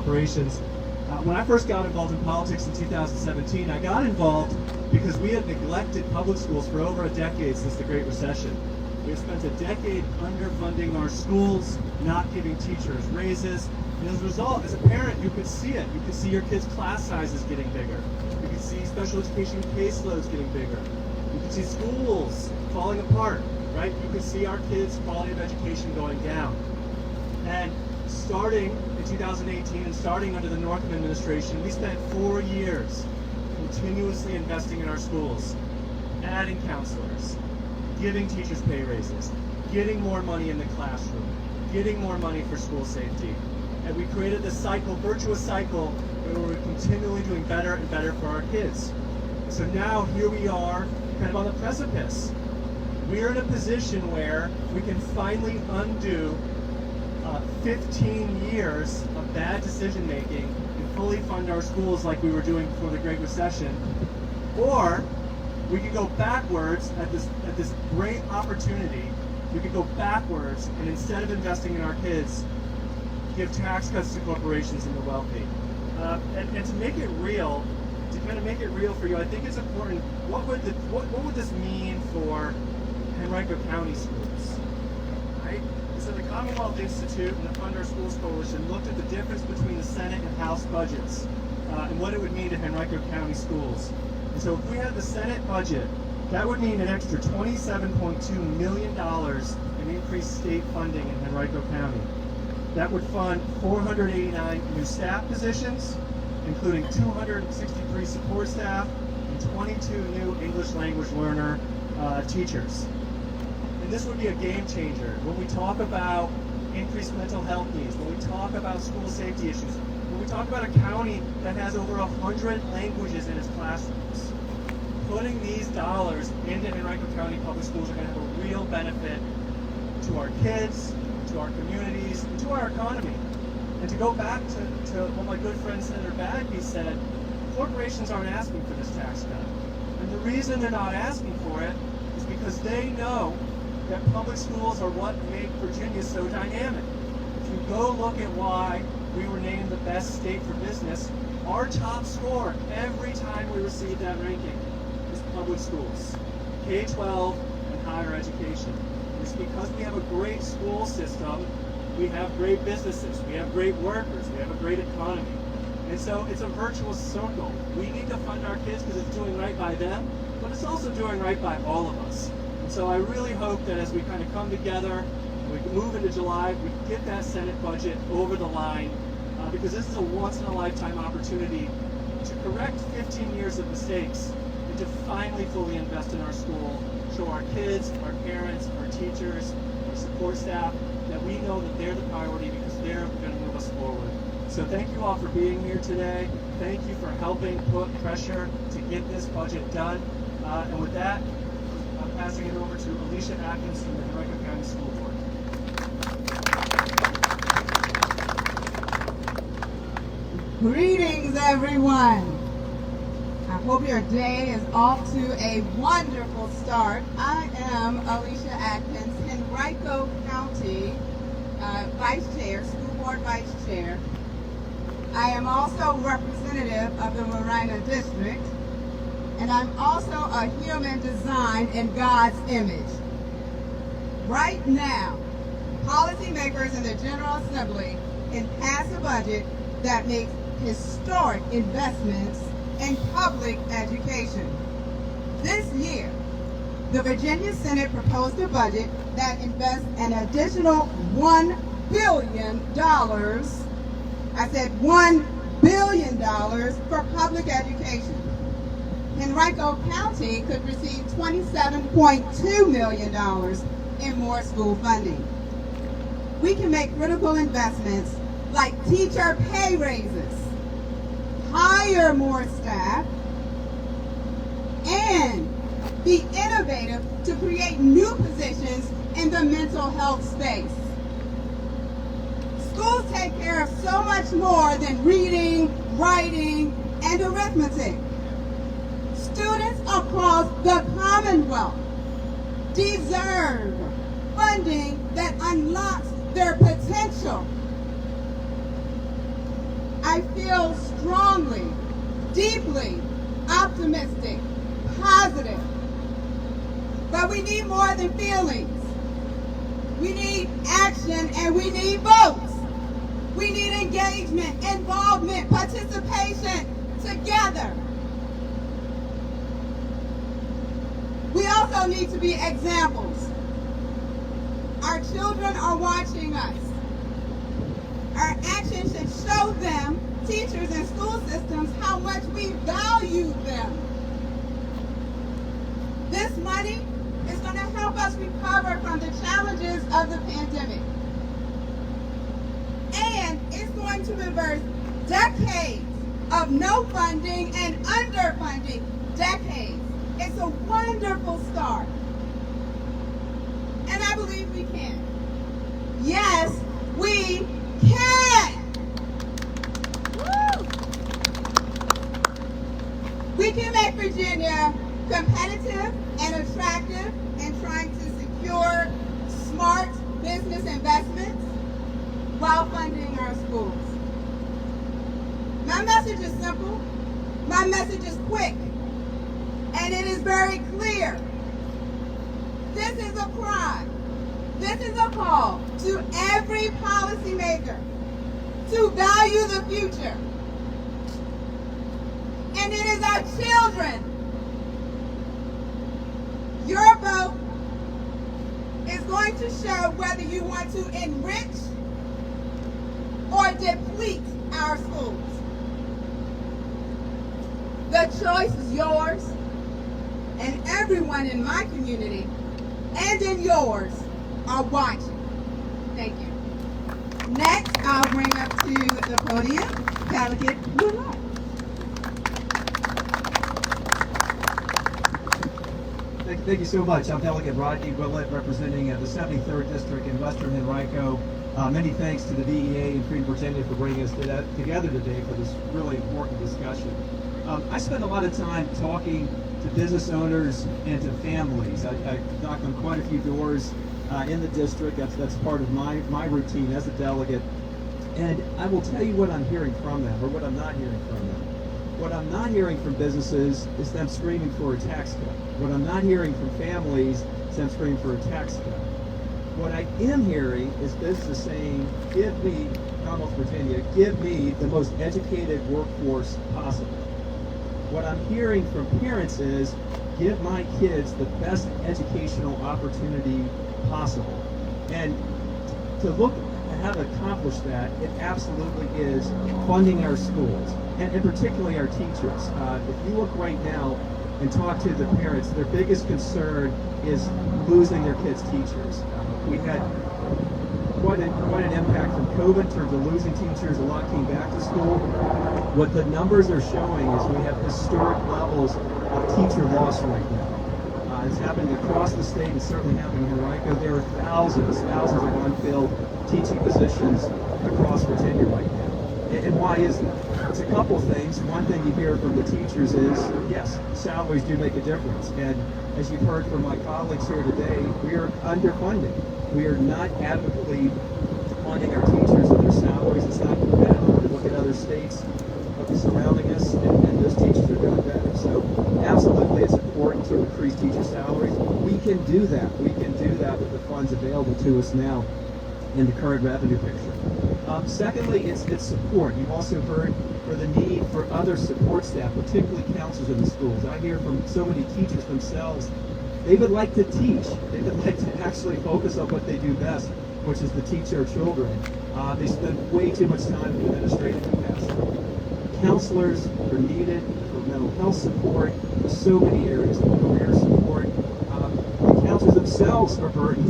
corporations. When I first got involved in politics in 2017, I got involved because we had neglected public schools for over a decade since the Great Recession. We had spent a decade underfunding our schools, not giving teachers raises, and as a result, as a parent, you could see it. You could see your kids' class sizes getting bigger. You could see special education caseloads getting bigger. You could see schools falling apart, right? You could see our kids' quality of education going down. And starting in 2018 and starting under the Northam administration, we spent 4 years continuously investing in our schools, adding counselors, giving teachers pay raises, getting more money in the classroom, getting more money for school safety. And we created this cycle, virtuous cycle, where we're continually doing better and better for our kids. So now here we are, kind of on the precipice. We're in a position where we can finally undo 15 years of bad decision making and fully fund our schools like we were doing before the Great Recession. Or we could go backwards at this great opportunity. We could go backwards and instead of investing in our kids, give tax cuts to corporations and the wealthy. And to make it real, to kind of make it real for you, I think it's important. What would this mean for Henrico County schools? Right? So the Commonwealth Institute and the Fund Our Schools Coalition looked at the difference between the Senate and House budgets and what it would mean to Henrico County schools. And so if we had the Senate budget, that would mean an extra $27.2 million in increased state funding in Henrico County. That would fund 489 new staff positions, including 263 support staff and 22 new English language learner teachers. And this would be a game changer. When we talk about increased mental health needs, when we talk about school safety issues, when we talk about a county that has over 100 languages in its classrooms, putting these dollars into Henrico County public schools are going to have a real benefit to our kids, to our communities, and to our economy. And to go back to what my good friend Senator Bagby said, corporations aren't asking for this tax cut. And the reason they're not asking for it is because they know that public schools are what make Virginia so dynamic. If you go look at why we were named the best state for business, our top score every time we receive that ranking is public schools, K-12 and higher education. It's because we have a great school system, we have great businesses, we have great workers, we have a great economy. And so it's a virtuous circle. We need to fund our kids because it's doing right by them, but it's also doing right by all of us. And so I really hope that as we kind of come together, we can move into July, we can get that Senate budget over the line, because this is a once-in-a-lifetime opportunity to correct 15 years of mistakes and to finally fully invest in our school, show our kids, our parents, our teachers, our support staff that we know that they're the priority because they're going to move us forward. So thank you all for being here today. Thank you for helping put pressure to get this budget done. And with that, I'm passing it over to Alicia Atkins from the Henrico County School Board. Greetings, everyone. I hope your day is off to a wonderful start. I am Alicia Atkins, Henrico County Vice Chair, School Board Vice Chair. I am also representative of the Marina District, and I'm also a human design in God's image. Right now, policymakers in the General Assembly can pass a budget that makes historic investments in public education. This year, the Virginia Senate proposed a budget that invests an additional $1 billion, I said $1 billion for public education. Henrico County could receive $27.2 million in more school funding. We can make critical investments like teacher pay raises, hire more staff, and be innovative to create new positions in the mental health space. Schools take care of so much more than reading, writing, and arithmetic. Students across the Commonwealth deserve funding that unlocks their potential. I feel strongly, deeply optimistic, positive. But we need more than feelings. We need action and we need votes. We need engagement, involvement, participation together. We also need to be examples. Our children are watching us. Our actions should show them, teachers and school systems, how much we value them. This money is going to help us recover from the challenges of the pandemic. And it's going to reverse decades of no funding and underfunding. Decades. It's a wonderful start. And I believe we can. Yes, we can. Woo! We can make Virginia competitive and attractive in trying to secure smart business investments while funding our schools. My message is simple. My message is quick. And it is very clear. This is a cry. This is a call to every policymaker to value the future. And it is our children. Your vote is going to show whether you want to enrich or deplete our schools. The choice is yours, and everyone in my community and in yours are watching. Thank you. Next, I'll bring up to the podium Delegate Willett. Thank you so much. I'm Delegate Rodney Willett, representing the 73rd District in Western Henrico. Many thanks to the VEA and Freedom Virginia for bringing us together today for this really important discussion. I spend a lot of time talking to business owners and to families. I knock on quite a few doors in the district. That's part of my routine as a delegate. And I will tell you what I'm hearing from them, or what I'm not hearing from them. What I'm not hearing from businesses is them screaming for a tax cut. What I'm not hearing from families is them screaming for a tax cut. What I am hearing is businesses saying, give me, Commonwealth Virginia, give me the most educated workforce possible. What I'm hearing from parents is, give my kids the best educational opportunity possible. And to look at how to accomplish that, it absolutely is funding our schools, and particularly our teachers. If you look right now and talk to the parents, their biggest concern is losing their kids' teachers. We had quite an impact from COVID in terms of losing teachers. A lot came back to school. What the numbers are showing is we have historic levels of teacher loss right now. It's happening across the state. It's certainly happening in Henrico. There are thousands of unfilled teaching positions across Virginia right now. And why is that? It's a couple things. One thing you hear from the teachers is, yes, salaries do make a difference. And as you've heard from my colleagues here today, we are underfunding. We are not adequately funding our teachers and their salaries. It's not competitive. We look at other states surrounding us, and those teachers are doing better. So absolutely it's important to increase teacher salaries. We can do that. We can do that with the funds available to us now in the current revenue picture. Secondly, it's support. You've also heard for the need for other support staff, particularly counselors in the schools. I hear from so many teachers themselves, they would like to teach. They would like to actually focus on what they do best, which is to teach our children. They spend way too much time in administrative capacity. Counselors are needed for mental health support, for so many areas, for career support. The counselors themselves are burdened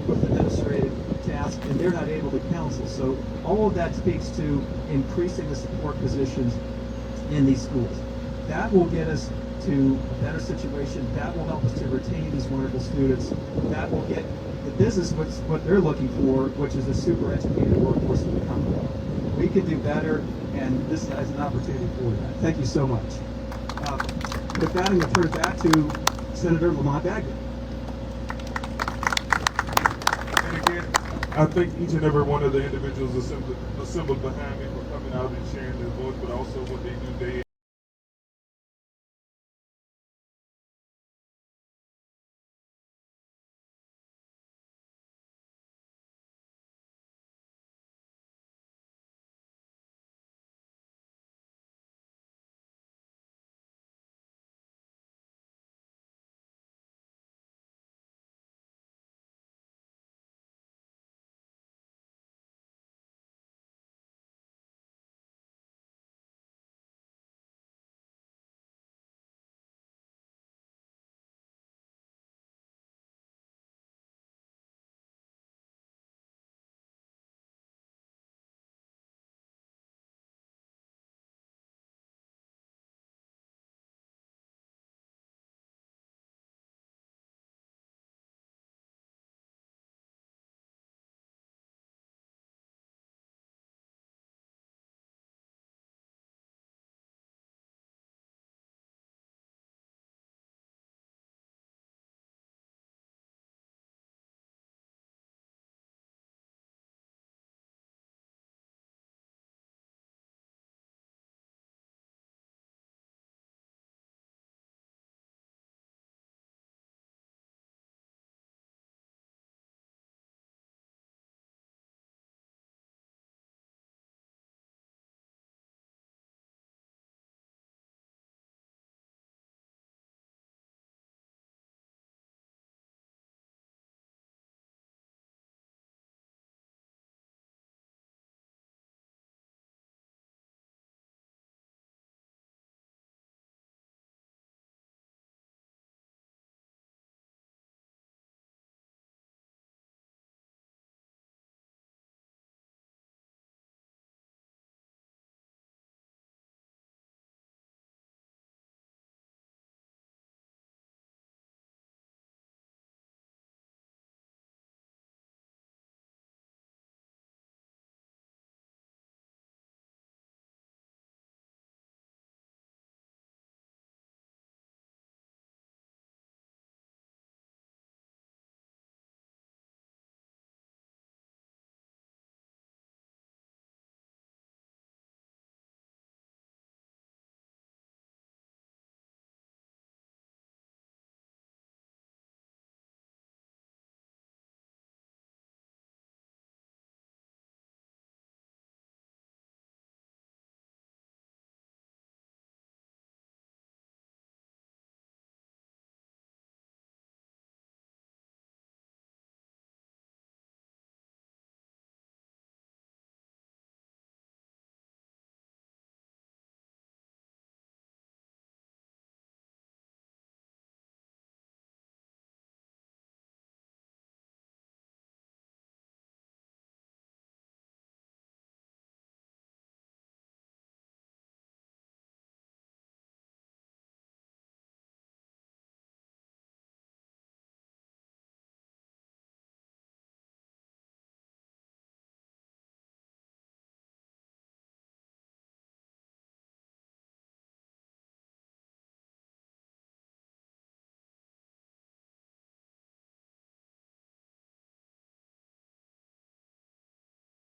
with administrative tasks, and they're not able to counsel. So all of that speaks to increasing the support positions in these schools. That will get us to a better situation. That will help us to retain these wonderful students. That will get the business what they're looking for, which is a super educated workforce in the Commonwealth. We can do better, and this is an opportunity for that. Thank you so much. With that, I'm going to turn it back to Senator Lamont Bagdon. And again, I thank each and every one of the individuals assembled behind me for coming stepping out and sharing their voice, but also what they do day